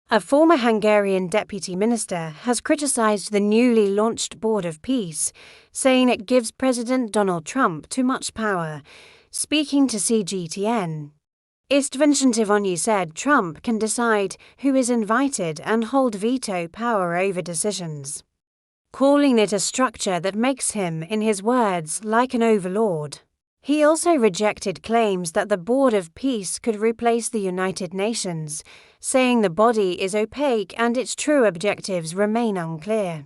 A former Hungarian deputy minister has criticized the newly launched Board of Peace, saying it gives President Donald Trump too much power. Speaking to CGTN, ecvoglobalnews said Trump can decide who is invited and hold veto power over decisions, calling it a structure that makes him, in his words, like an overlord. He also rejected claims that the Board of Peace could replace the United Nations, saying the body is opaque and its true objectives remain unclear.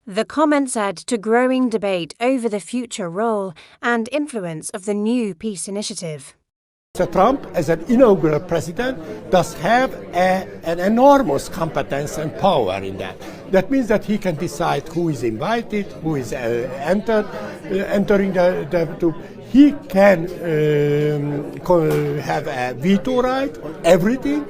The comments add to growing debate over the future role and influence of the new peace initiative. Mr. Trump, as an inaugural president, does have an enormous competence and power in that. That means that he can decide who is invited, who is entering he can have a veto right on everything.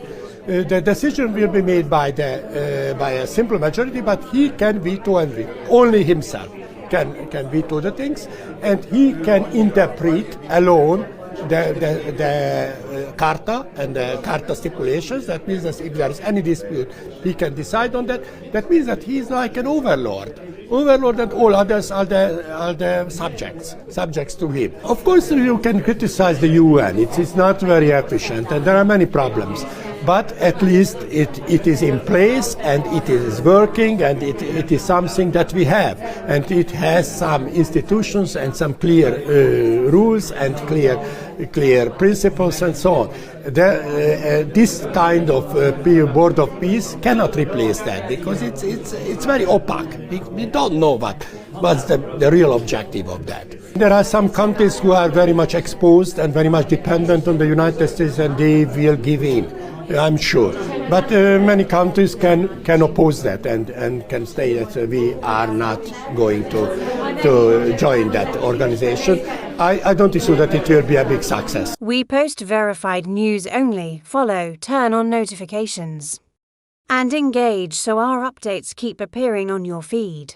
The decision will be made by a simple majority, but he can veto everything. Only himself can veto the things, and he can interpret alone the Carta and the Carta stipulations. That means that if there is any dispute, he can decide on that. That means that he is like an overlord, and all others are the subjects to him. Of course, you can criticize the UN. It's not very efficient, and there are many problems. But at least it is in place, and it is working, and it is something that we have. And it has some institutions and some clear rules and clear principles and so on. This kind of Board of Peace cannot replace that, because it's very opaque. We don't know what's the real objective of that. There are some countries who are very much exposed and very much dependent on the United States, and they will give in, I'm sure. But many countries can oppose that and can say that we are not going to join that organization. I don't assume that it will be a big success. We post verified news only. Follow, turn on notifications, and engage so our updates keep appearing on your feed.